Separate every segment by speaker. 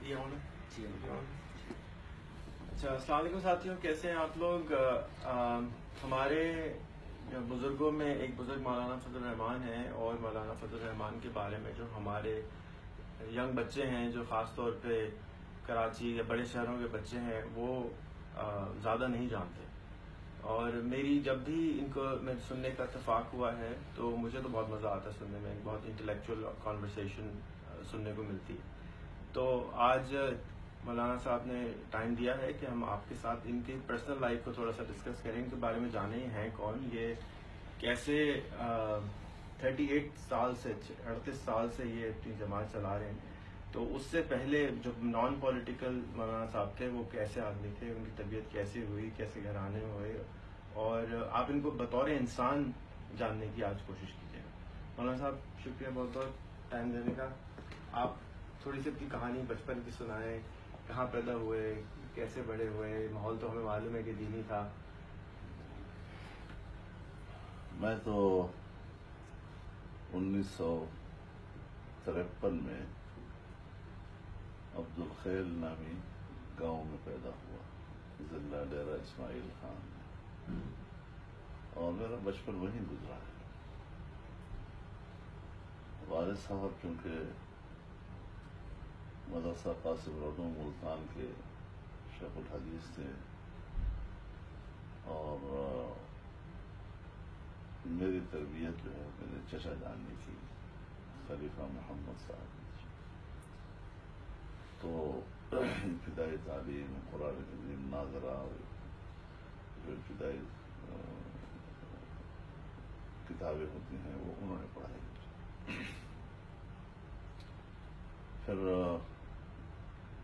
Speaker 1: یہ ہونا اچھا. السلام علیکم ساتھیوں، کیسے ہیں آپ لوگ؟ ہمارے بزرگوں میں ایک بزرگ مولانا فضل الرحمان ہیں، اور مولانا فضل الرحمان کے بارے میں جو ہمارے ینگ بچے ہیں، جو خاص طور پہ کراچی یا بڑے شہروں کے بچے ہیں، وہ زیادہ نہیں جانتے. اور میری جب بھی ان کو میں سننے کا اتفاق ہوا ہے تو مجھے تو بہت مزہ آتا ہے سننے میں، بہت انٹلیکچوئل کانورسیشن سننے کو ملتی ہے. تو آج مولانا صاحب نے ٹائم دیا ہے کہ ہم آپ کے ساتھ ان کی پرسنل لائف کو تھوڑا سا ڈسکس کریں، ان کے بارے میں جانیں ہیں کون یہ، کیسے 38 سال سے 38 سال سے یہ اپنی جماعت چلا رہے ہیں. تو اس سے پہلے جو نان پولیٹیکل مولانا صاحب تھے وہ کیسے آدمی تھے، ان کی طبیعت کیسی ہوئی، کیسے گھرانے ہوئے، اور آپ ان کو بطور انسان جاننے کی آج کوشش کیجیے گا. مولانا صاحب شکریہ بہت بہت ٹائم دینے کا. آپ تھوڑی سی اپنی کہانی بچپن کی سنائیں، کہاں پیدا ہوئے، کیسے بڑے ہوئے، ماحول تو ہمیں معلوم ہے کہ دینی تھا.
Speaker 2: میں تو 1953 میں عبد الخیل نامی گاؤں میں پیدا ہوا، ضلع ڈیرہ اسماعیل خان میں، اور میرا بچپن وہیں گزرا ہے. والد صاحب چونکہ مدرسہ قاسم العلوم ملتان کے شیخ الحدیث تھے، اور میری تربیت جو ہے میرے چچا جان نے کی، خلیفہ محمد صاحب نے کی. تو ابتدائی تعلیم قرآن کریم ناظرہ، جو ابتدائی کتابیں ہوتی ہیں وہ انہوں نے پڑھائی. پھر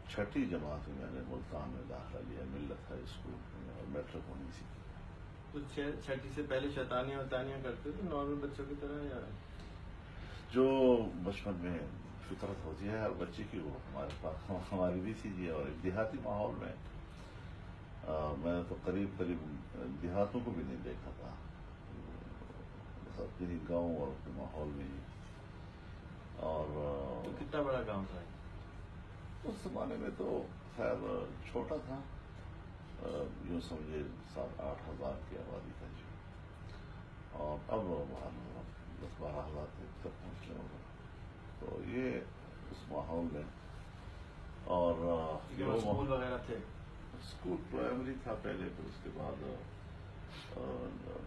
Speaker 2: چھٹی جماعت میں میں نے ملتان میں داخلہ لیا، ملت ہائی اسکول میں، اور میٹرک ہونی سی.
Speaker 1: تو چھٹی سے پہلے شیطانیاں وطانیاں کرتے تھے نارمل بچوں کی طرح، یا
Speaker 2: جو بچپن میں فطرت ہوتی ہے ہر بچے کی، وہ ہمارے پاس ہماری بھی تھی جی. اور ایک دیہاتی ماحول میں میں نے تو قریب دیہاتوں کو بھی نہیں دیکھا تھا، بس اپنے ہی گاؤں اور اپنے ماحول میں ہی. اور
Speaker 1: تو کتنا بڑا گاؤں تھا؟
Speaker 2: اس زمانے میں تو خیر چھوٹا تھا، یوں سمجھے 7-8 ہزار کی آبادی کا جی. اور اب 10-12 ہزار تک پہنچنے ہوگا. تو یہ اس ماحول میں، اور
Speaker 1: اسکول وغیرہ تھے؟
Speaker 2: اسکول پرائمری تھا پہلے، پھر اس کے بعد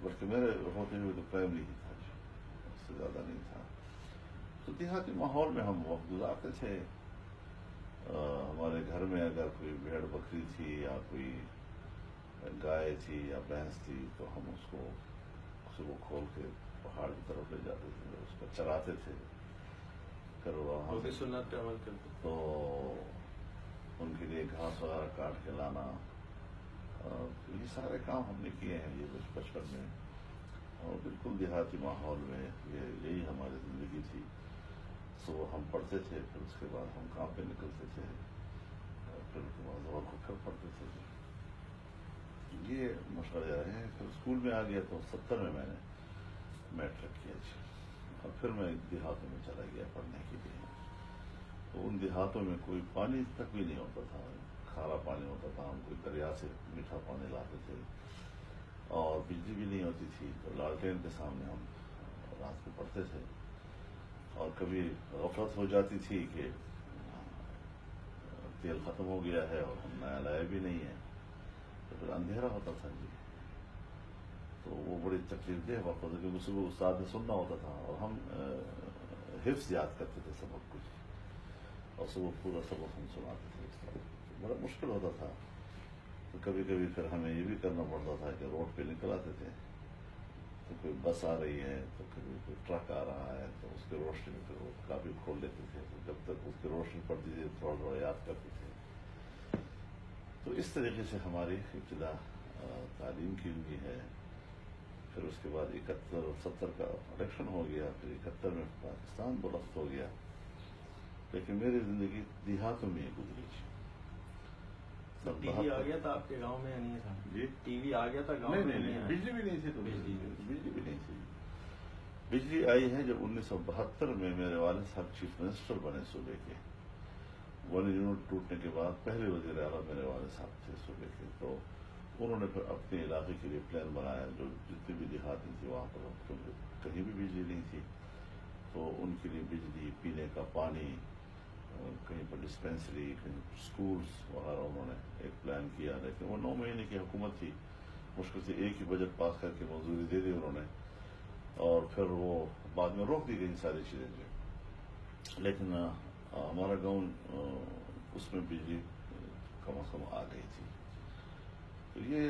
Speaker 2: بلکہ میرے ہوتے ہوئے تو پرائمری ہی تھا جی، اس سے زیادہ نہیں تھا. تو دیہاتی ماحول میں ہم وقت گزارتے تھے. ہمارے گھر میں اگر کوئی بھیڑ بکری تھی یا کوئی گائے تھی یا بھینس تھی تو ہم اس کو صبح کھول کے پہاڑ کی طرف لے جاتے تھے، اس کو چراتے تھے. پھر وہاں
Speaker 1: بھی سنت پہ عمل کرتے
Speaker 2: تو ان کے لیے گھاس وغیرہ کاٹ کے لانا، یہ سارے کام ہم نے کیے ہیں یہ بچپن میں. اور بالکل دیہاتی ماحول میں یہی ہماری زندگی تھی. صبح ہم پڑھتے تھے، پھر اس کے بعد ہم کام پہ نکلتے تھے، پھر اس کے بعد ظہر کو پھر پڑھتے تھے. یہ مشغلے رہے ہیں. پھر اسکول میں آ گیا تو 70 میں نے میٹرک کیا جی. اور پھر میں دیہاتوں میں چلا گیا پڑھنے کے لیے. تو ان دیہاتوں میں کوئی پانی تک بھی نہیں ہوتا تھا، کھارا پانی ہوتا تھا. ہم کوئی دریا سے میٹھا پانی لاتے تھے، اور بجلی بھی نہیں ہوتی تھی. تو لالٹین کے سامنے ہم رات کو پڑھتے تھے. اور کبھی غفلت ہو جاتی تھی کہ تیل ختم ہو گیا ہے اور ہم نیا لائے بھی نہیں ہے، تو پھر اندھیرا ہوتا تھا جی. تو وہ بڑی تکلیف دہ وقت ہوتا، کیونکہ صبح استاد نے سننا ہوتا تھا، اور ہم حفظ یاد کرتے تھے سبق کچھ، اور صبح پورا سبق ہم سناتے تھے. بڑا مشکل ہوتا تھا. تو کبھی کبھی پھر ہمیں یہ بھی کرنا پڑتا تھا کہ روڈ پہ نکل آتے تھے تو کوئی بس آ رہی ہے، تو کبھی کوئی ٹرک آ رہا ہے، تو اس کی روشنی میں پھر وہ کاپی کھول لیتے تھے. تو جب تک اس کی روشنی پڑتی تھی تھوڑا تھوڑا یاد کرتے تھے. تو اس طریقے سے ہماری ابتدا تعلیم کی ہوئی ہے. پھر اس کے بعد 71 اور 70 کا الیکشن ہو گیا، پھر 71 میں پاکستان بلند ہو گیا. لیکن میری زندگی دیہاتوں میں ہی گزری تھی.
Speaker 1: ٹی وی آ گیا تھا آپ کے گاؤں میں یا نہیں تھا؟
Speaker 2: جی
Speaker 1: ٹی وی آ گیا تھا گاؤں میں؟
Speaker 2: نہیں، بجلی بھی نہیں تھی. تو
Speaker 1: بجلی
Speaker 2: بھی نہیں تھی. بجلی آئی ہے جب 1972 میں میرے والد صاحب چیف منسٹر بنے صوبے کے. ون یونٹ ٹوٹنے کے بعد پہلے وزیر اعلیٰ میرے والد صاحب تھے صوبے کے، تو انہوں نے پھر اپنے علاقے کے لیے پلان بنایا، جو جتنے بھی دیہاتی تھے وہاں پر کیونکہ کہیں بھی بجلی نہیں تھی، تو ان کے لیے بجلی، پینے کا پانی، کہیں پر ڈسپینسری، کہیں اسکولس وغیرہ انہوں نے ایک پلان کیا، لیکن وہ 9 مہینے کی حکومت تھی، مشکل سے ایک ہی بجٹ پاس کر کے منظوری دے دی انہوں نے، اور پھر وہ بعد میں روک دی گئی ساری چیزیں جو، لیکن ہمارا گاؤں اس میں بجلی کم از کم آ گئی تھی۔ تو یہ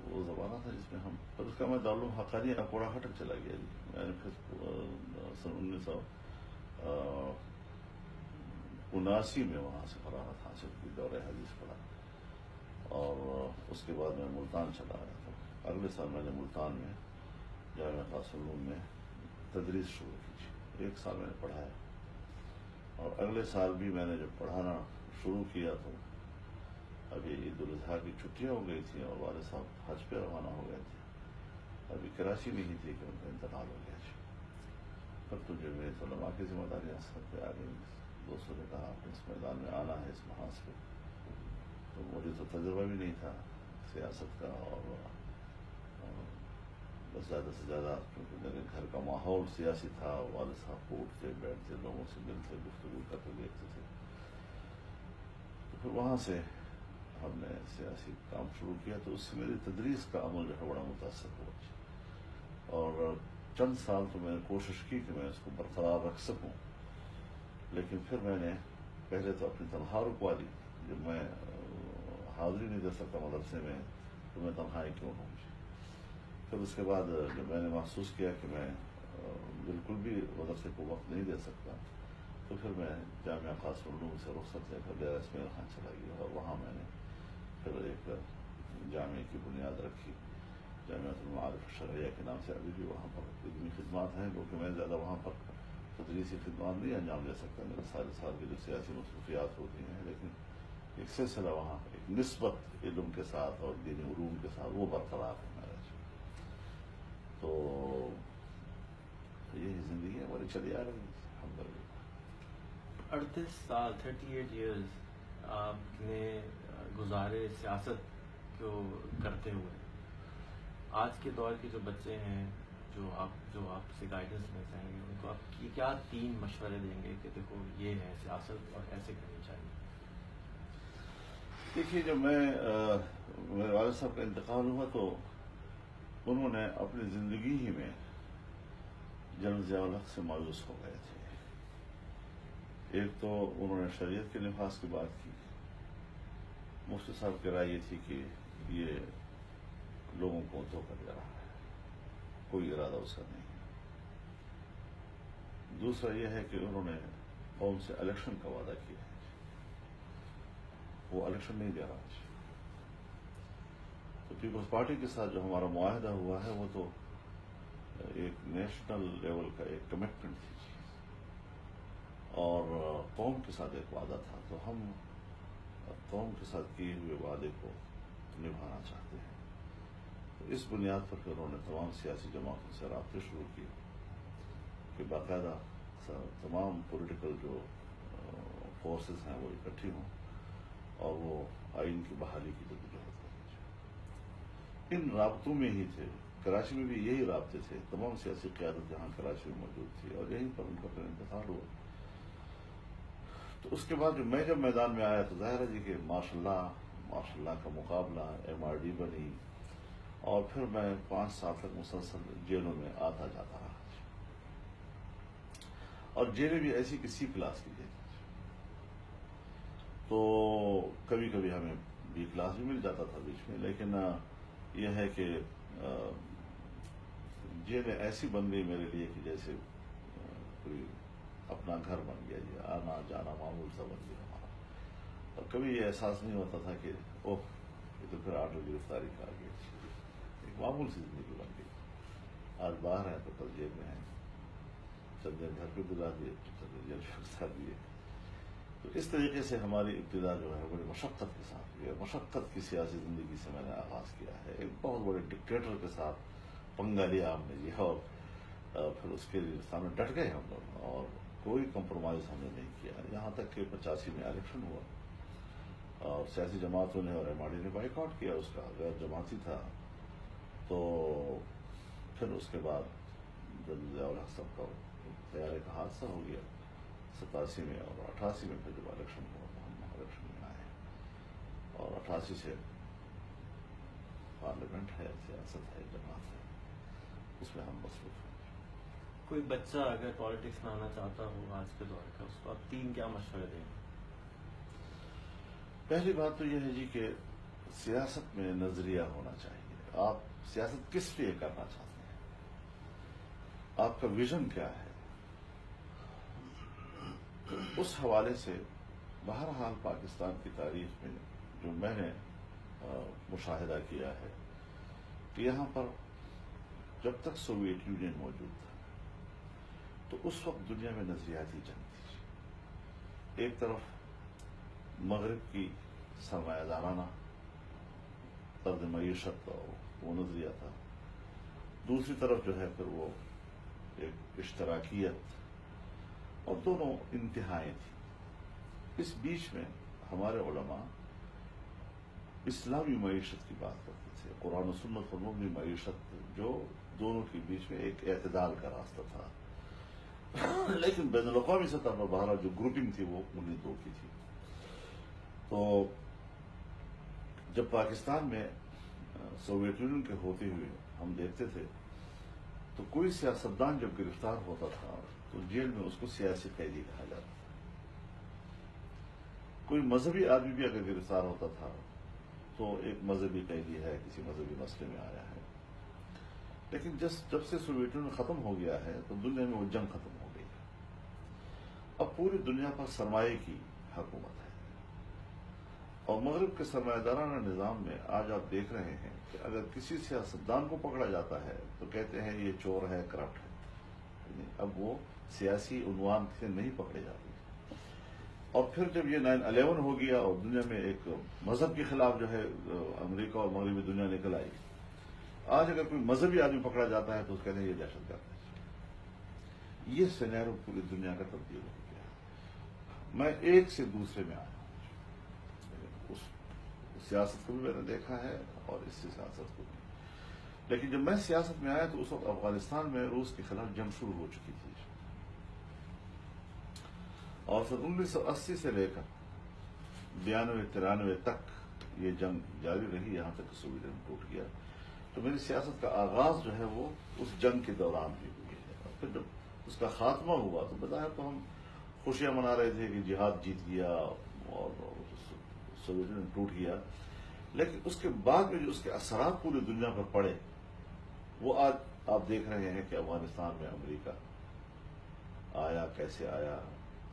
Speaker 2: وہ زمانہ تھا جس میں ہم، پھر اس کا میں دارالعلوم حقانیہ اکوڑا ہٹک چلا گیا جی، میں نے پھر سن 1979 میں وہاں سے فراغت حاصل کی، دورہ حدیث پڑھا، اور اس کے بعد میں ملتان چلا گیا تھا۔ اگلے سال میں نے ملتان میں جامعہ خاص علوم میں تدریس شروع کی، 1 سال میں نے پڑھایا، اور اگلے سال بھی میں نے جب پڑھانا شروع کیا تو ابھی عید الاضحیٰ کی چھٹیاں ہو گئی تھیں اور والد صاحب حج پہ روانہ ہو گئے تھے، ابھی کراچی میں ہی تھی کہ ان کا انتقال ہو گیا۔ پھر تو جو میرے علماء کی ذمہ داریاں سر پہ آ گئی، دوستوں نے کہا کہ اس میدان میں آنا ہے، اس محاذ پہ، تو مجھے تو تجربہ بھی نہیں تھا سیاست کا، اور بس زیادہ سے زیادہ کیونکہ میرے گھر کا ماحول سیاسی تھا، والد صاحب کو اٹھتے بیٹھتے، لوگوں سے ملتے، گفتگو کرتے دیکھتے تھے، تو پھر وہاں سے ہم نے سیاسی کام شروع کیا، تو اس سے میری تدریس کا عمل جو ہے بڑا متاثر ہوا، اور چند سال تو میں نے کوشش کی کہ میں اس کو برقرار رکھ سکوں، لیکن پھر میں نے پہلے تو اپنی تنخواہ رکوا دی، جب میں حاضری نہیں دے سکتا مدرسے میں تو میں تنخواہیں کیوں لوں گی۔ پھر اس کے بعد جب میں نے محسوس کیا کہ میں بالکل بھی مدرسے کو وقت نہیں دے سکتا، تو پھر میں جامعہ خاص علوم سے رخصت لے کر ڈیرہ اسماعیل خان چلا گیا، اور وہاں میں نے پھر ایک جامعے کی بنیاد رکھی، جامعۃ المعارف الشرعیہ کے نام سے۔ ابھی بھی وہاں پر علمی خدمات ہیں، کیونکہ میں زیادہ وہاں پر تدریسی خدمات نہیں انجام دے سکتا، میرے سارے سال کی جو سیاسی مصروفیات ہوتی ہیں، لیکن ایک سلسلہ وہاں ایک نسبت علم کے ساتھ اور دینی علوم کے ساتھ وہ برقرار ہے میرا۔ تو یہی زندگی ہماری چلی آ رہی ہے الحمدللہ۔
Speaker 1: 38 سال 38 ایئرز آپ نے گزارے سیاست کو کرتے ہوئے، آج کے دور کے جو بچے ہیں جو آپ سے گائیڈنس لے چاہیں گے، ان کو آپ یہ کیا 3 مشورے دیں گے کہ دیکھو یہ ہے سیاست اور ایسے کرنی چاہیے؟
Speaker 2: دیکھیے، جب میرے والد صاحب کا انتقال ہوا تو انہوں نے اپنی زندگی ہی میں جنرل ضیاء الحق سے مایوس ہو گئے تھے۔ ایک تو انہوں نے شریعت کے نفاذ کی بات کی، مفتی صاحب کی رائے یہ تھی کہ یہ لوگوں کو دھوکہ دے رہا ہے، کوئی ارادہ اس کا نہیں ہے۔ دوسرا یہ ہے کہ انہوں نے قوم سے الیکشن کا وعدہ کیا ہے، وہ الیکشن نہیں دے رہا ہے۔ تو پیپلز پارٹی کے ساتھ جو ہمارا معاہدہ ہوا ہے وہ تو ایک نیشنل لیول کا ایک کمٹمنٹ تھی، اور قوم کے ساتھ ایک وعدہ تھا، تو ہم قوم کے ساتھ کیے ہوئے وعدے کو نبھانا چاہتے ہیں۔ تو اس بنیاد پر پھر انہوں نے تمام سیاسی جماعتوں سے رابطے شروع کیے کہ باقاعدہ تمام پولیٹیکل جو فورسز ہیں وہ اکٹھی ہوں اور وہ آئین کی بحالی کی جدوجہد کریں۔ ان رابطوں میں ہی تھے، کراچی میں بھی یہی رابطے تھے، تمام سیاسی قیادت جہاں کراچی میں موجود تھی، اور یہیں پر ان کا پھر انتقال ہوا۔ تو اس کے بعد جب میدان میں آیا تو ظاہر ہے جی کہ ماشاء اللہ کا مقابلہ، MRD بنی، اور پھر میں 5 سال تک مسلسل جیلوں میں آتا جاتا رہا، اور جیلیں بھی ایسی کہ C کلاس کی جیلیں، تو کبھی کبھی ہمیں B کلاس بھی مل جاتا تھا بیچ میں، لیکن یہ ہے کہ جیلیں ایسی بن گئی میرے لیے کہ جیسے کوئی اپنا گھر بن گیا، جی آنا جانا معمول سا بن گیا ہمارا، اور کبھی یہ احساس نہیں ہوتا تھا کہ اوہ یہ تو پھر آرڈر گرفتاری کا آ گیا، ایک معمول سی زندگی بن گئی۔ آج باہر ہیں تو کل جیل میں ہیں، چند دن گھر پہ گزار دیے، چند دن جیل میں گزار دیے۔ تو اس طریقے سے ہماری ابتدا جو ہے بڑی مشقت کے ساتھ ہوئی، مشقت کی سیاسی زندگی سے میں نے آغاز کیا ہے۔ ایک بہت بڑے ڈکٹیٹر کے ساتھ پنگا لیا ہم نے جی، اور پھر اس کے سامنے ڈٹ گئے ہم لوگ، اور کوئی کمپرومائز ہم نے نہیں کیا، یہاں تک کہ 85 میں الیکشن ہوا اور سیاسی جماعتوں نے اور ایم آر ڈی نے بائیکاٹ کیا اس کا، غیر جماعتی تھا۔ تو پھر اس کے بعد جب ضیاء الحق صاحب کا طیارے کا حادثہ ہو گیا 87 میں، اور 88 میں پھر جب الیکشن ہوا تو ہم الیکشن میں آئے، اور 88 سے پارلیمنٹ ہے، سیاست ہے، جماعت ہے، اس میں ہم مصروف ہیں۔
Speaker 1: کوئی بچہ اگر پالیٹکس میں آنا چاہتا ہو آج کے دور کا، اس کو آپ 3 کیا مشورے دیں گے؟
Speaker 2: پہلی بات تو یہ ہے جی کہ سیاست میں نظریہ ہونا چاہیے، آپ سیاست کس لیے کرنا چاہتے ہیں، آپ کا ویژن کیا ہے۔ اس حوالے سے بہرحال پاکستان کی تاریخ میں جو میں نے مشاہدہ کیا ہے کہ یہاں پر جب تک سوویت یونین موجود تھا تو اس وقت دنیا میں نظریاتی جنگ تھی۔ ایک طرف مغرب کی سرمایہ دارانہ طرز معیشت کا وہ نظریہ تھا، دوسری طرف جو ہے پھر وہ ایک اشتراکیت، اور دونوں انتہائیں تھیں۔ اس بیچ میں ہمارے علماء اسلامی معیشت کی بات کرتے تھے، قرآن و سنت پر مبنی معیشت، جو دونوں کے بیچ میں ایک اعتدال کا راستہ تھا، لیکن بین الاقوامی سطح پر بہرحال جو گروپنگ تھی وہ انہیں دو کی تھی۔ تو جب پاکستان میں سوویت یونین کے ہوتے ہوئے ہم دیکھتے تھے تو کوئی سیاستدان جب گرفتار ہوتا تھا تو جیل میں اس کو سیاسی قیدی کہا جاتا تھا، کوئی مذہبی آدمی بھی اگر گرفتار ہوتا تھا تو ایک مذہبی قیدی ہے، کسی مذہبی مسئلے میں آیا ہے۔ لیکن جب سے سوویت یونین ختم ہو گیا ہے تو دنیا میں وہ جنگ ختم ہو گئی ہے، اب پوری دنیا پر سرمایہ کی حکومت ہے، اور مغرب کے سرمایہ دارانہ نظام میں آج آپ دیکھ رہے ہیں کہ اگر کسی سیاستدان کو پکڑا جاتا ہے تو کہتے ہیں یہ چور ہے، کرپٹ ہے، اب وہ سیاسی عنوان سے نہیں پکڑے جاتے۔ اور پھر جب یہ 9/11 ہو گیا اور دنیا میں ایک مذہب کے خلاف جو ہے امریکہ اور مغربی دنیا نکل آئی، آج اگر کوئی مذہبی آدمی پکڑا جاتا ہے تو اس کہتے ہیں یہ دہشت گرد ہے۔ یہ سینیرو پوری دنیا کا تبدیل ہو گیا۔ میں ایک سے دوسرے میں آیا، اس سیاست کو بھی میں نے دیکھا ہے اور اس سے سیاست کو بھی، لیکن جب میں سیاست میں آیا تو اس وقت افغانستان میں روس کے خلاف جنگ شروع ہو چکی تھی، اور سن 1980 سے لے کر 92-93 تک یہ جنگ جاری رہی، یہاں تک کہ سوویت یونین ٹوٹ گیا۔ تو میری سیاست کا آغاز جو ہے وہ اس جنگ کے دوران بھی ہوئی ہے، اور پھر جب اس کا خاتمہ ہوا تو بظاہر تو ہم خوشیاں منا رہے تھے کہ جہاد جیت گیا اور سوویت یونین ٹوٹ گیا، لیکن اس کے بعد میں جو اس کے اثرات پوری دنیا پر پڑے وہ آج آپ دیکھ رہے ہیں کہ افغانستان میں امریکہ آیا، کیسے آیا،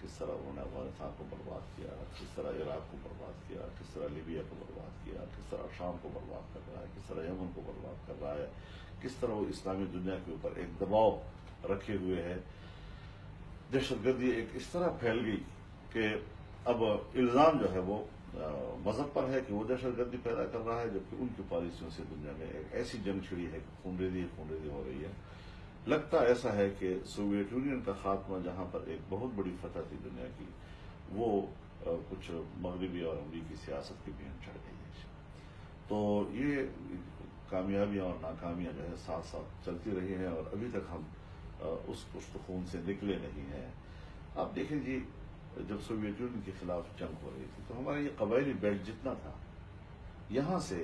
Speaker 2: کس طرح انہوں نے افغانستان کو برباد کیا، کس طرح عراق کو برباد کیا، کس طرح لیبیا کو برباد کیا، کس طرح شام کو برباد کر رہا ہے، کس طرح یمن کو برباد کر رہا ہے، کس طرح وہ اسلامی دنیا کے اوپر ایک دباؤ رکھے ہوئے ہے۔ دہشت گردی ایک اس طرح پھیل گئی کہ اب الزام جو ہے وہ مذہب پر ہے کہ وہ دہشت گردی پیدا کر رہا ہے، جبکہ ان کی پالیسیوں سے دنیا میں ایک ایسی جنگ چھڑی ہے کہ خونریزی ہو رہی ہے۔ لگتا ایسا ہے کہ سوویت یونین کا خاتمہ جہاں پر ایک بہت بڑی فتح تھی دنیا کی، وہ کچھ مغربی اور امریکی سیاست کی بھی چڑھ گئی ہے۔ تو یہ کامیابیاں اور ناکامیاں جو ہے ساتھ ساتھ چلتی رہی ہیں، اور ابھی تک ہم اس پشت خون سے نکلے نہیں ہیں۔ آپ دیکھیں جی، جب سوویت یونین کے خلاف جنگ ہو رہی تھی تو ہمارا یہ قبائلی بیلٹ جتنا تھا، یہاں سے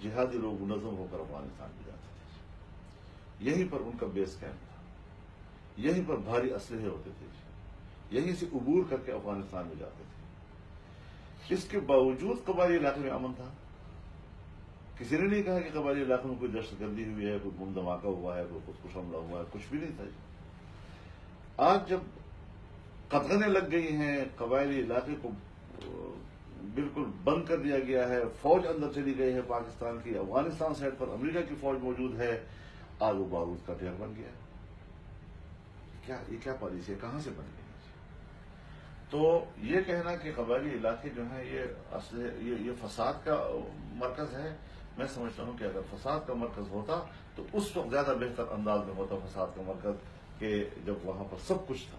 Speaker 2: جہادی لوگ منظم ہو کر افغانستان میں جاتے تھے، یہیں پر ان کا بیس کیمپ تھا، یہیں پر بھاری اسلحے ہوتے تھے، یہیں سے عبور کر کے افغانستان میں جاتے تھے۔ اس کے باوجود قبائلی علاقے میں امن تھا، کسی نے نہیں کہا کہ قبائلی علاقے میں کوئی دہشت گردی ہوئی ہے، کوئی بم دھماکہ ہوا ہے، کوئی خودکش حملہ ہوا ہے، کچھ بھی نہیں تھا۔ آج جب قطغنیں لگ گئی ہیں، قبائلی علاقے کو بالکل بند کر دیا گیا ہے، فوج اندر چلی گئی ہے پاکستان کی، افغانستان سائڈ پر امریکہ کی فوج موجود ہے، آگ و بارود کا ڈھیر بن گیا۔ یہ کیا پالیسی ہے، کہاں سے بن گئی؟ تو یہ کہنا کہ قبائلی علاقے جو ہیں یہ فساد کا مرکز ہے، میں سمجھتا ہوں کہ اگر فساد کا مرکز ہوتا تو اس وقت زیادہ بہتر انداز میں ہوتا فساد کا مرکز، کہ جب وہاں پر سب کچھ تھا،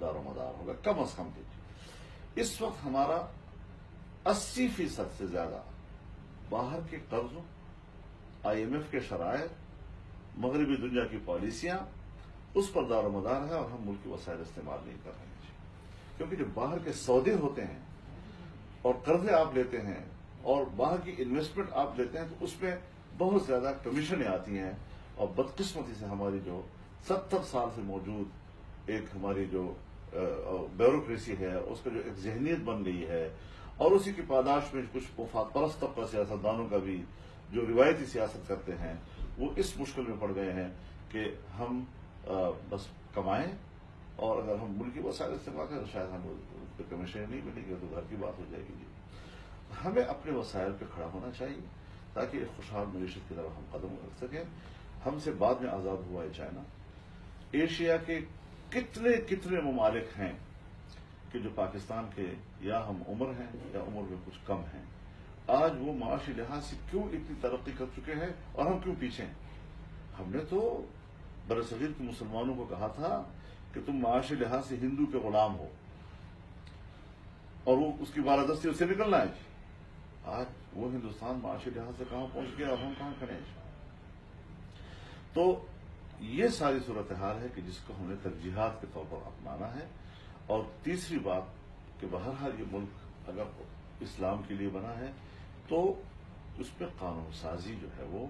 Speaker 2: دار و مدار ہوگا کم از کم دیجیے. اس وقت ہمارا 80% سے زیادہ باہر کے قرضوں، IMF کے شرائط، مغربی دنیا کی پالیسیاں اس پر دار و مدار ہے، اور ہم ملکی وسائل استعمال نہیں کر رہے ہیں. کیونکہ جو باہر کے سودے ہوتے ہیں اور قرضے آپ لیتے ہیں اور باہر کی انویسٹمنٹ آپ لیتے ہیں تو اس میں بہت زیادہ کمیشنیں آتی ہیں، اور بدقسمتی سے ہماری جو 70 سال سے موجود ایک ہماری جو بیوروکریسی ہے اس کا جو ایک ذہنیت بن گئی ہے، اور اسی کی پاداش میں کچھ مفاد پرست طبقہ سیاستدانوں کا بھی جو روایتی سیاست کرتے ہیں وہ اس مشکل میں پڑ گئے ہیں کہ ہم بس کمائیں، اور اگر ہم ملکی وسائل استعمال کریں تو شاید ہم اس پہ کمیشن نہیں ملے گی، تو گھر کی بات ہو جائے گی. ہمیں اپنے وسائل پہ کھڑا ہونا چاہیے تاکہ ایک خوشحال معیشت کی طرف ہم قدم رکھ سکیں. ہم سے بعد میں آزاد ہوا ہے چائنا. ایشیا کے کتنے ممالک ہیں کہ جو پاکستان کے یا ہم عمر ہیں یا عمر میں کچھ کم ہیں، آج وہ معاشی لحاظ سے کیوں اتنی ترقی کر چکے ہیں اور ہم کیوں پیچھے ہیں؟ ہم نے تو برصغیر کے مسلمانوں کو کہا تھا کہ تم معاشی لحاظ سے ہندو کے غلام ہو، اور وہ اس کی بالادستی اس سے نکلنا ہے. آج وہ ہندوستان معاشی لحاظ سے کہاں پہنچ گیا اور ہم کہاں کھڑے ہیں؟ تو یہ ساری صورتحال ہے کہ جس کو ہم نے ترجیحات کے طور پر اپنانا ہے. اور تیسری بات کہ بہرحال یہ ملک اگر اسلام کے لیے بنا ہے تو اس پہ قانون سازی جو ہے وہ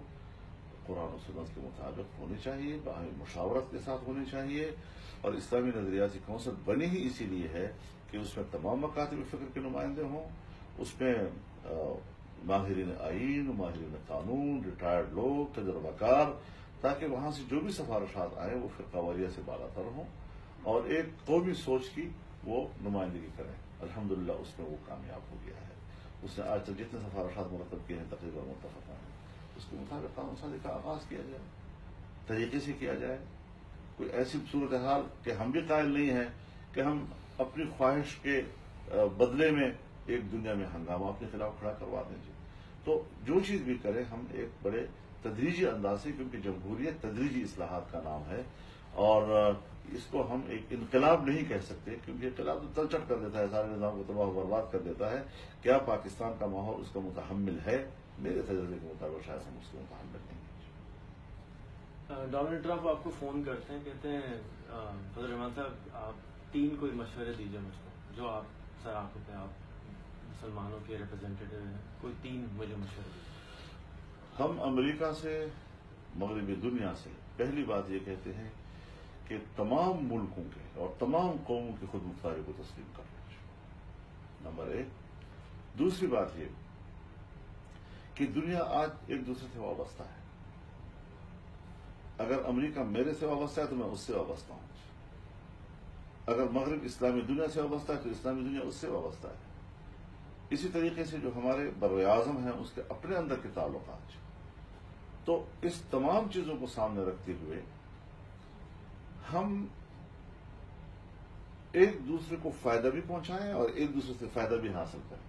Speaker 2: قرآن و سنت کے مطابق ہونی چاہیے، باہمی مشاورت کے ساتھ ہونی چاہیے. اور اسلامی نظریاتی کونسل بنی ہی اسی لیے ہے کہ اس میں تمام مکاتب فکر کے نمائندے ہوں، اس میں ماہرین آئین، ماہرین قانون، ریٹائرڈ لوگ، تجربہ کار، تاکہ وہاں سے جو بھی سفارشات آئیں وہ فرقہ واریت سے بالا تر ہوں اور ایک قومی سوچ کی وہ نمائندگی کریں. الحمدللہ اس میں وہ کامیاب ہو گیا ہے. اس نے آج تک جتنے سفارشات مرتب کیے ہیں تقریباً متفق ہیں، اس کے مطابق قانون سازی کا آغاز کیا جائے، طریقے سے کیا جائے. کوئی ایسی صورتحال کہ ہم بھی قائل نہیں ہیں کہ ہم اپنی خواہش کے بدلے میں ایک دنیا میں ہنگامہ اپنے خلاف کھڑا کروا دیں. تو جو چیز بھی کریں ہم ایک بڑے تدریجی انداز سے، کیونکہ جمہوریت تدریجی اصلاحات کا نام ہے، اور اس کو ہم ایک انقلاب نہیں کہہ سکتے، کیونکہ انقلاب تو تلچٹ کر دیتا ہے، سارے نظام کو تباہ و برباد کر دیتا ہے. کیا پاکستان کا ماحول اس کا متحمل ہے؟ میرے تجربے کے مطابق شاید ہم اس کے متحمل نہیں ہیں.
Speaker 1: ڈونلڈ ٹرمپ آپ کو فون کرتے ہیں، کہتے ہیں فضل الرحمان صاحب آپ 3 کوئی مشورے دیجیے مجھ کو، جو آپ سر آنکھوں پہ آپ مسلمانوں کے ریپرزینٹیٹیو ہیں، کوئی 3 مجھے مشورے دیجیے.
Speaker 2: ہم امریکہ سے، مغربی دنیا سے پہلی بات یہ کہتے ہیں کہ تمام ملکوں کے اور تمام قوموں کی خود مختاری کو تسلیم کرنا چاہیے، نمبر 1. دوسری بات یہ کہ دنیا آج ایک دوسرے سے وابستہ ہے. اگر امریکہ میرے سے وابستہ ہے تو میں اس سے وابستہ ہوں. اگر مغرب اسلامی دنیا سے وابستہ ہے تو اسلامی دنیا اس سے وابستہ ہے. اسی طریقے سے جو ہمارے بر اعظم ہیں اس کے اپنے اندر کے تعلقات. تو اس تمام چیزوں کو سامنے رکھتے ہوئے ہم ایک دوسرے کو فائدہ بھی پہنچائیں اور ایک دوسرے سے فائدہ بھی حاصل کریں.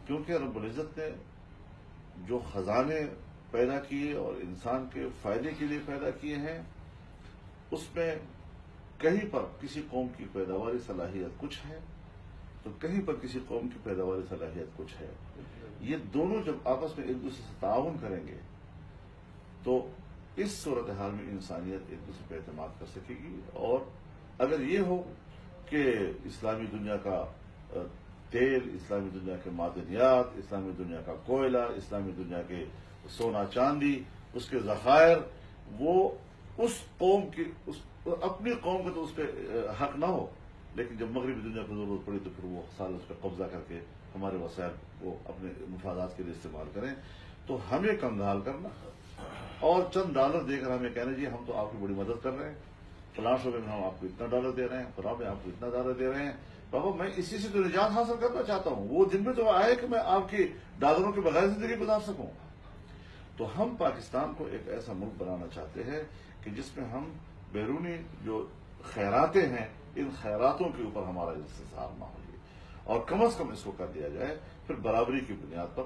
Speaker 2: کیونکہ رب العزت نے جو خزانے پیدا کیے اور انسان کے فائدے کے لیے پیدا کیے ہیں، اس میں کہیں پر کسی قوم کی پیداواری صلاحیت کچھ ہے تو کہیں پر کسی قوم کی پیداواری صلاحیت کچھ ہے. یہ دونوں جب آپس میں ایک دوسرے سے تعاون کریں گے تو اس صورتحال میں انسانیت ایک دوسرے پہ اعتماد کر سکے گی. اور اگر یہ ہو کہ اسلامی دنیا کا تیل، اسلامی دنیا کے معدنیات، اسلامی دنیا کا کوئلہ، اسلامی دنیا کے سونا چاندی، اس کے ذخائر، وہ اس قوم کی اپنی قوم کا تو اس پہ حق نہ ہو، لیکن جب مغربی دنیا کو ضرورت پڑی تو پھر وہ سارے اس پہ قبضہ کر کے ہمارے وسائل کو اپنے مفادات کے لیے استعمال کریں. تو ہمیں کنگال کرنا اور چند ڈالر دے کر ہمیں کہنا جی ہم تو آپ کی بڑی مدد کر رہے ہیں، فلاں شعبے میں ہم آپ کو اتنا ڈالر دے رہے ہیں، فلاں میں آپ کو اتنا ڈالر دے رہے ہیں. بابا میں اسی سے تو نجات حاصل کرنا چاہتا ہوں، وہ دن میں تو آئے کہ میں آپ کی ڈالروں کے بغیر زندگی گزار سکوں. تو ہم پاکستان کو ایک ایسا ملک بنانا چاہتے ہیں کہ جس میں ہم بیرونی جو خیراتیں ہیں ان خیراتوں کے اوپر ہمارا انحصار نہ ہو، اور کم از کم اس کو کر دیا جائے پھر برابری کی بنیاد پر.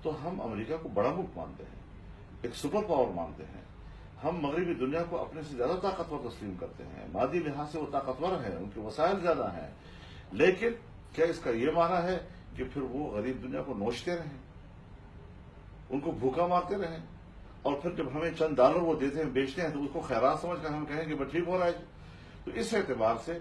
Speaker 2: تو ہم امریکہ کو بڑا ملک مانتے ہیں، ایک سپر پاور مانتے ہیں، ہم مغربی دنیا کو اپنے سے زیادہ طاقتور تسلیم کرتے ہیں، مادی لحاظ سے وہ طاقتور ہیں، ان کے وسائل زیادہ ہیں، لیکن کیا اس کا یہ معنی ہے کہ پھر وہ غریب دنیا کو نوچتے رہیں، ان کو بھوکا مارتے رہیں، اور پھر جب ہمیں چند ڈالر وہ دیتے ہیں بیچتے ہیں تو اس کو خیرات سمجھ کر ہم کہیں کہ بس ٹھیک ہو رہا ہے جی۔ تو اس اعتبار سے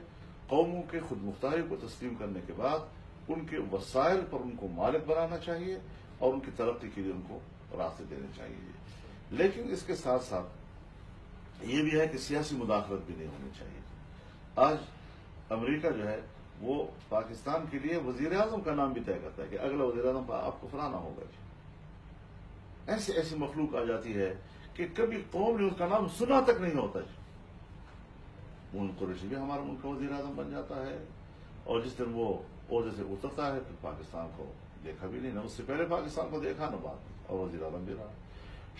Speaker 2: قوموں کے خود مختاری کو تسلیم کرنے کے بعد ان کے وسائل پر ان کو مالک بنانا چاہیے اور ان کی ترقی کے لیے ان کو راستے دینے چاہیے، لیکن اس کے ساتھ ساتھ یہ بھی ہے کہ سیاسی مداخلت بھی نہیں ہونی چاہیے۔ آج امریکہ جو ہے وہ پاکستان کے لیے وزیر اعظم کا نام بھی طے کرتا ہے کہ اگلا وزیر اعظم آپ کو فلانا ہوگا جی۔ ایسی مخلوق آ جاتی ہے کہ کبھی قوم نے اس کا نام سنا تک نہیں ہوتا جی۔ ملک قریشی بھی ہمارا ملک کا وزیر اعظم بن جاتا ہے، اور جس دن وہ عہدے سے اترتا ہے پھر پاکستان کو دیکھا بھی نہیں، نہ اس سے پہلے پاکستان کو دیکھا نہ بعد میں، اور وزیر اعظم بھی رہا۔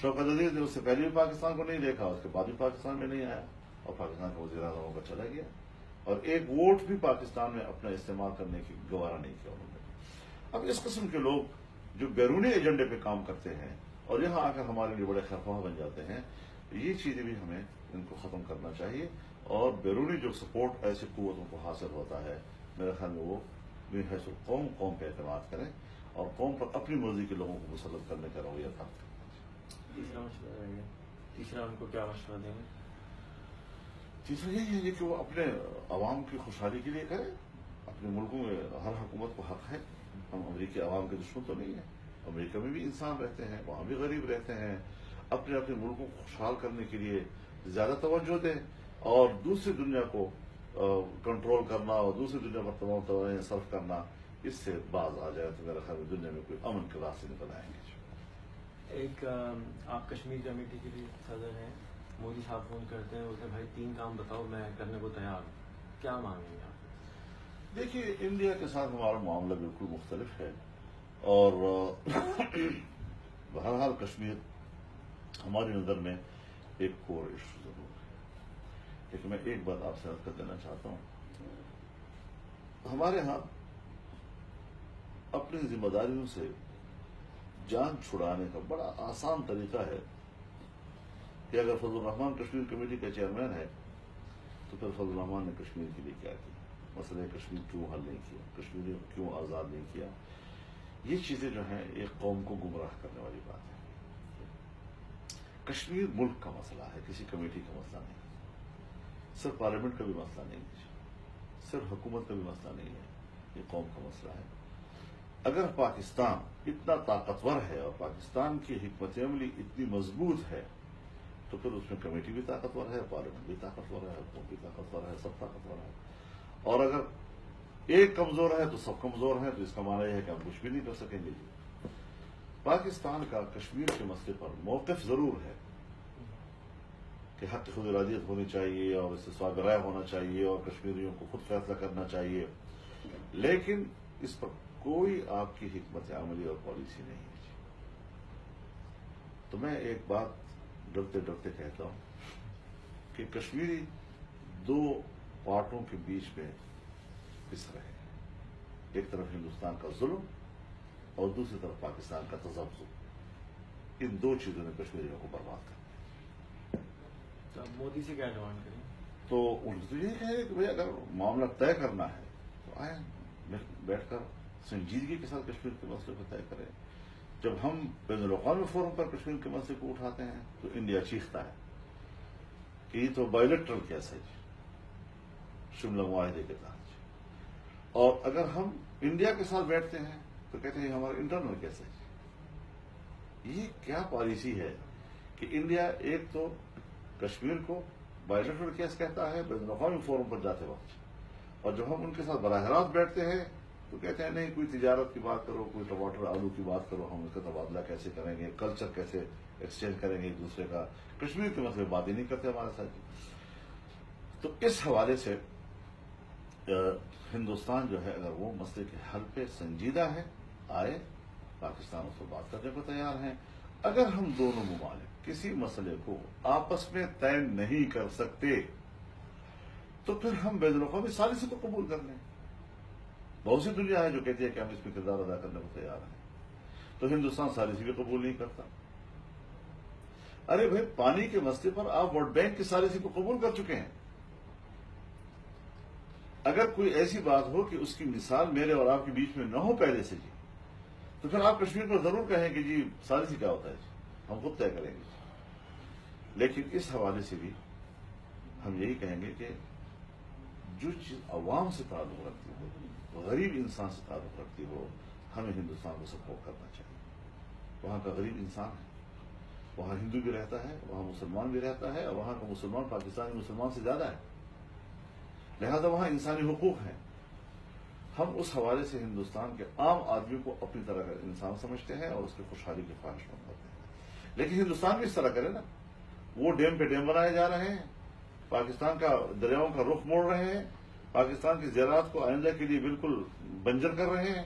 Speaker 2: شوکت عزیز نے اس سے پہلے بھی پاکستان کو نہیں دیکھا، اس کے بعد بھی پاکستان میں نہیں آیا، اور پاکستان کا وزیر اعظم ہو کر چلا گیا، اور ایک ووٹ بھی پاکستان میں اپنا استعمال کرنے کی گوارا نہیں کیا انہوں نے۔ اب اس قسم کے لوگ جو بیرونی ایجنڈے پہ کام کرتے ہیں اور یہاں آ کر ہمارے لیے بڑے خرخواہ بن جاتے ہیں، یہ چیزیں بھی ہمیں ان کو ختم کرنا چاہیے، اور بیرونی جو سپورٹ ایسی قوتوں کو حاصل ہوتا ہے، میرے خیال میں وہ حیث قوم پہ اعتماد کریں اور قوم پر اپنی مرضی کے لوگوں کو مسلط کرنے کا رویہ تھا۔
Speaker 1: تیسرا مشورہ رہے گا، تیسرا ان کو کیا مشورہ دیں گے؟
Speaker 2: تیسرا یہی ہے کہ وہ اپنے عوام کی خوشحالی کے لیے کریں۔ اپنے ملکوں میں ہر حکومت کو حق ہے، ہم امریکی عوام کے دشمن تو نہیں ہیں، امریکہ میں بھی انسان رہتے ہیں، وہاں بھی غریب رہتے ہیں، اپنے ملکوں کو خوشحال کرنے کے لیے زیادہ توجہ دیں، اور دوسری دنیا کو کنٹرول کرنا اور دوسری دنیا پر تمام توانائی صرف کرنا، اس سے باز آ جائے تو میرا خیال ہے دنیا میں کوئی امن کے راستے نکل آئیں گے۔
Speaker 1: ایک آپ کشمیر کمیٹی کے لیے صدر ہیں، مودی صاحب فون کرتے ہیں، بولتے ہیں بھائی 3 کام بتاؤ میں کرنے کو تیار ہوں، کیا مانگیں گے آپ؟
Speaker 2: دیکھیے، انڈیا کے ساتھ ہمارا معاملہ بالکل مختلف ہے، اور بہرحال کشمیر ہماری نظر میں ایک کور ایشو ضرور ہے، لیکن میں ایک بات آپ سے عرض کر دینا چاہتا ہوں، ہمارے ہاں اپنی ذمہ داریوں سے جان چھڑانے کا بڑا آسان طریقہ ہے کہ اگر فضل الرحمان کشمیر کمیٹی کا چیئرمین ہے تو پھر فضل الرحمان نے کشمیر کے لیے کیا کیا، مسئلہ کشمیر کیوں حل نہیں کیا، کشمیر کو کیوں آزاد نہیں کیا، یہ چیزیں جو ہیں ایک قوم کو گمراہ کرنے والی بات ہے۔ کشمیر ملک کا مسئلہ ہے، کسی کمیٹی کا مسئلہ نہیں، صرف پارلیمنٹ کا بھی مسئلہ نہیں ہے، صرف حکومت کا بھی مسئلہ نہیں ہے، یہ قوم کا مسئلہ ہے۔ اگر پاکستان اتنا طاقتور ہے اور پاکستان کی حکمت عملی اتنی مضبوط ہے تو پھر اس میں کمیٹی بھی طاقتور ہے، پارلیمنٹ بھی طاقتور ہے، حکومت بھی طاقتور ہے، سب طاقتور ہے، اور اگر ایک کمزور ہے تو سب کمزور ہیں، تو اس کا معنی یہ ہے کہ ہم کچھ بھی نہیں کر سکیں گے۔ پاکستان کا کشمیر کے مسئلے پر موقف ضرور ہے کہ حق خود ارادیت ہونی چاہیے اور اس سے سواد رائے ہونا چاہیے اور کشمیریوں کو خود فیصلہ کرنا چاہیے، لیکن اس پر کوئی آپ کی حکمت عملی اور پالیسی نہیں ہے۔ تو میں ایک بات ڈرتے ڈرتے کہتا ہوں کہ کشمیری 2 پارٹوں کے بیچ میں پس رہے ہیں، ایک طرف ہندوستان کا ظلم اور دوسری طرف پاکستان کا تذبذب، ان 2 چیزوں نے کشمیریوں کو برباد کر دیا۔
Speaker 1: تو اب مودی سے کیا ڈیمانڈ کریں؟
Speaker 2: تو ان سے یہ ہے کہ بھائی اگر معاملہ طے کرنا ہے تو آئیں بیٹھ کر سنجیدگی کے ساتھ کشمیر کے مسئلے کو طے کریں۔ جب ہم بین الاقوامی فورم پر کشمیر کے مسئلے کو اٹھاتے ہیں تو انڈیا چیختا ہے کہ یہ تو بائیلیٹرل کیس ہے شملہ معاہدے کے تحت، اور اگر ہم انڈیا کے ساتھ بیٹھتے ہیں تو کہتے ہیں ہمارا انٹرنل کیس ہے۔ یہ کیا پالیسی ہے کہ انڈیا ایک تو کشمیر کو بائیلیٹرل کیس کہتا ہے بین الاقوامی فورم پر جاتے وقت، اور جب ہم ان کے ساتھ براہ راست بیٹھتے ہیں تو کہتے ہیں نہیں کوئی تجارت کی بات کرو، کوئی ٹماٹر آلو کی بات کرو، ہم اس کا تبادلہ کیسے کریں گے، کلچر کیسے ایکسچینج کریں گے ایک دوسرے کا، کشمیر کے مسئلے بات ہی نہیں کرتے ہمارے ساتھ۔ تو اس حوالے سے ہندوستان جو ہے اگر وہ مسئلے کے حل پہ سنجیدہ ہے، آئے، پاکستان اس کو بات کرنے کو تیار ہیں۔ اگر ہم دونوں ممالک کسی مسئلے کو آپس میں طے نہیں کر سکتے تو پھر ہم بین الاقوامی ثالثی کو قبول کر لیں۔ بہت سی دنیا ہے جو کہتی ہے کہ ہم اس میں کردار ادا کرنے کو تیار ہیں، تو ہندوستان ثالثی بھی قبول نہیں کرتا۔ ارے بھائی پانی کے مسئلے پر آپ ورلڈ بینک کی سازش کو قبول کر چکے ہیں. اگر کوئی ایسی بات ہو کہ اس کی مثال میرے اور آپ کے بیچ میں نہ ہو پہلے سے جی، تو پھر آپ کشمیر پر ضرور کہیں کہ جی سازش کیا ہوتا ہے جی، ہم خود طے کریں گے. لیکن اس حوالے سے بھی ہم یہی کہیں گے کہ جو چیز عوام سے تعلق رکھتی ہو، غریب انسان سے تعلق رکھتی ہو، ہمیں ہندوستان کو سپورٹ کرنا چاہیے. وہاں کا غریب انسان ہے، وہاں ہندو بھی رہتا ہے، وہاں مسلمان بھی رہتا ہے، اور وہاں کا مسلمان پاکستانی مسلمان سے زیادہ ہے. لہذا وہاں انسانی حقوق ہیں. ہم اس حوالے سے ہندوستان کے عام آدمی کو اپنی طرح کا انسان سمجھتے ہیں اور اس کی خوشحالی کی خواہش مند ہوتے ہیں. لیکن ہندوستان بھی اس طرح کرے نا، وہ ڈیم پہ ڈیم بنائے جا رہے ہیں، پاکستان کا دریاؤں کا رخ موڑ رہے ہیں، پاکستان کی زراعت کو آئندہ کے لیے بالکل بنجر کر رہے ہیں،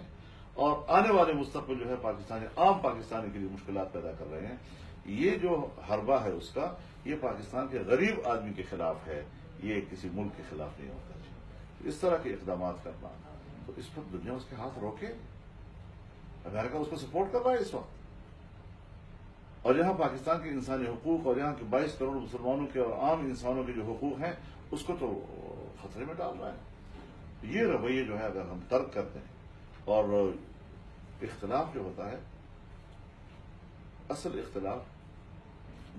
Speaker 2: اور آنے والے مستقبل جو ہے پاکستانی عام پاکستانی کے لیے مشکلات پیدا کر رہے ہیں. یہ جو حربہ ہے اس کا، یہ پاکستان کے غریب آدمی کے خلاف ہے، یہ کسی ملک کے خلاف نہیں ہوتا. اس طرح کے اقدامات کرنا، تو اس پر دنیا اس کے ہاتھ روکے. امریکہ اس کو سپورٹ کر رہا ہے اس وقت، اور یہاں پاکستان کے انسانی حقوق اور یہاں کے 22 کروڑ مسلمانوں کے اور عام انسانوں کے جو حقوق ہیں اس کو تو خطرے میں ڈال رہا ہے. یہ رویے جو ہے اگر ہم ترک کرتے ہیں، اور اختلاف جو ہوتا ہے، اصل اختلاف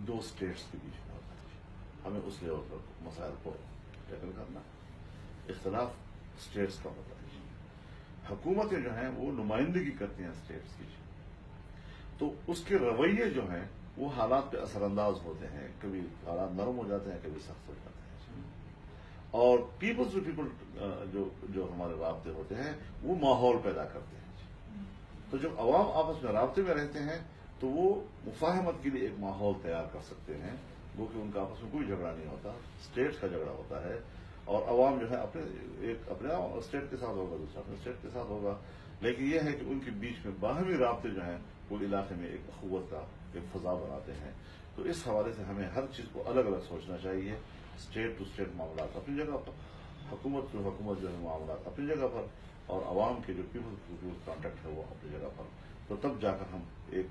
Speaker 2: دو اسٹیٹس کے بیچ میں ہوتا ہے، ہمیں اس لیول پر مسائل کو ٹیکل کرنا. اختلاف اسٹیٹس کا ہوتا ہے. حکومتیں جو ہیں وہ نمائندگی کرتی ہیں اسٹیٹس کی، تو اس کے رویے جو ہیں وہ حالات پہ اثر انداز ہوتے ہیں. کبھی حالات نرم ہو جاتے ہیں، کبھی سخت ہو جاتے ہیں. اور پیپل ٹو پیپل جو ہمارے رابطے ہوتے ہیں وہ ماحول پیدا کرتے ہیں. تو جب عوام آپس میں رابطے میں رہتے ہیں تو وہ مفاہمت کے لیے ایک ماحول تیار کر سکتے ہیں، وہ کہ ان کا آپس میں کوئی جھگڑا نہیں ہوتا، اسٹیٹ کا جھگڑا ہوتا ہے. اور عوام جو ہے اپنے اسٹیٹ کے ساتھ ہوگا، دوسرا اپنے اسٹیٹ کے ساتھ ہوگا. لیکن یہ ہے کہ ان کے بیچ میں باہمی رابطے جو ہیں وہ علاقے میں ایک اخوت کا ایک فضا بناتے ہیں. تو اس حوالے سے ہمیں ہر چیز کو الگ الگ سوچنا چاہیے. اسٹیٹ ٹو اسٹیٹ معاملات اپنی جگہ پر، حکومت ٹو حکومت جو ہے معاملات اپنی جگہ پر، اور عوام کے جو پیپل ٹو پیپل کانٹیکٹ ہے وہ اپنی جگہ پر. تو تب جا کر ہم ایک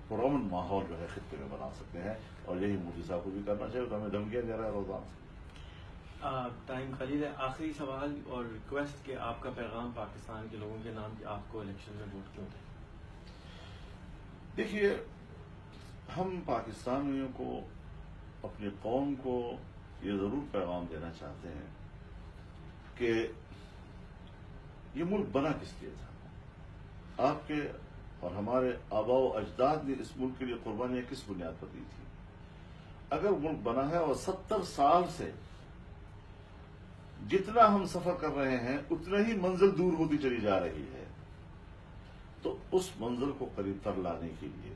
Speaker 2: پرامن ماحول جو ہے خطے میں بنا سکتے ہیں. اور یہی مودی صاحب کو بھی کرنا چاہیے. تو ہمیں دھمکیاں دے رہا ہے روزانہ.
Speaker 1: ٹائم خلیل ہے، آخری سوال اور ریکویسٹ کہ آپ کا پیغام پاکستان کے لوگوں کے نام کہ آپ کو الیکشن میں ووٹ کیوں دیں.
Speaker 2: دیکھیے، ہم پاکستانیوں کو، اپنی قوم کو یہ ضرور پیغام دینا چاہتے ہیں کہ یہ ملک بنا کس لیے تھا. آپ کے اور ہمارے آباء و اجداد نے اس ملک کے لیے قربانیاں کس بنیاد پر دی تھی. اگر ملک بنا ہے اور 70 سال سے جتنا ہم سفر کر رہے ہیں اتنا ہی منزل دور ہوتی چلی جا رہی ہے، تو اس منزل کو قریب تر لانے کے لیے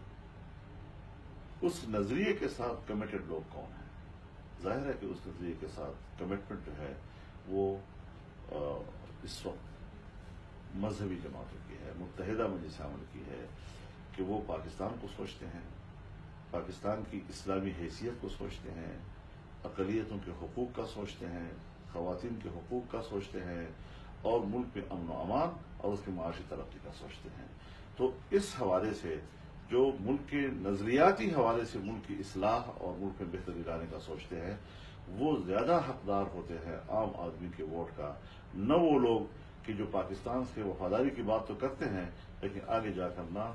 Speaker 2: اس نظریے کے ساتھ کمیٹڈ لوگ کون ہیں. ظاہر ہے کہ اس نظریے کے ساتھ کمٹمنٹ جو ہے وہ اس وقت مذہبی جماعتوں کی ہے، متحدہ مجلس عمل کی ہے، کہ وہ پاکستان کو سوچتے ہیں، پاکستان کی اسلامی حیثیت کو سوچتے ہیں، اقلیتوں کے حقوق کا سوچتے ہیں، خواتین کے حقوق کا سوچتے ہیں، اور ملک میں امن و امان اور اس کی معاشی ترقی کا سوچتے ہیں. تو اس حوالے سے جو ملک کے نظریاتی حوالے سے ملک کی اصلاح اور ملک میں بہتری لانے کا سوچتے ہیں، وہ زیادہ حقدار ہوتے ہیں عام آدمی کے ووٹ کا، نہ وہ لوگ کہ جو پاکستان سے وفاداری کی بات تو کرتے ہیں لیکن آگے جا کر نہ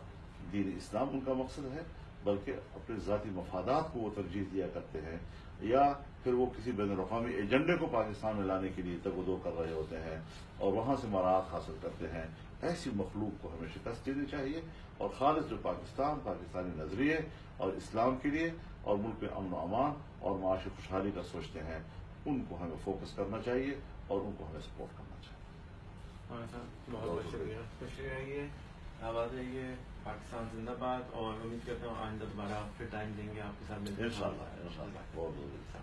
Speaker 2: دین اسلام ان کا مقصد ہے بلکہ اپنے ذاتی مفادات کو وہ ترجیح دیا کرتے ہیں، یا پھر وہ کسی بین الاقوامی ایجنڈے کو پاکستان میں لانے کے لیے تگ و دو کر رہے ہوتے ہیں اور وہاں سے مراعات حاصل کرتے ہیں. ایسی مخلوق کو ہمیں شکست دینی چاہیے، اور خالص جو پاکستانی نظریے اور اسلام کے لیے اور ملک میں امن و امان اور معاشی خوشحالی کا سوچتے ہیں، ان کو ہمیں فوکس کرنا چاہیے اور ان کو ہمیں سپورٹ کرنا چاہیے.
Speaker 1: بہت بہت شکریہ. خوش رہیے، آباد رہیے، پاکستان زندہ باد. اور امید کرتا ہوں آئندہ دوبارہ آپ پھر ٹائم دیں گے، آپ کے ساتھ ملتے ہیں.
Speaker 2: انشاءاللہ بہت ضروری تھا.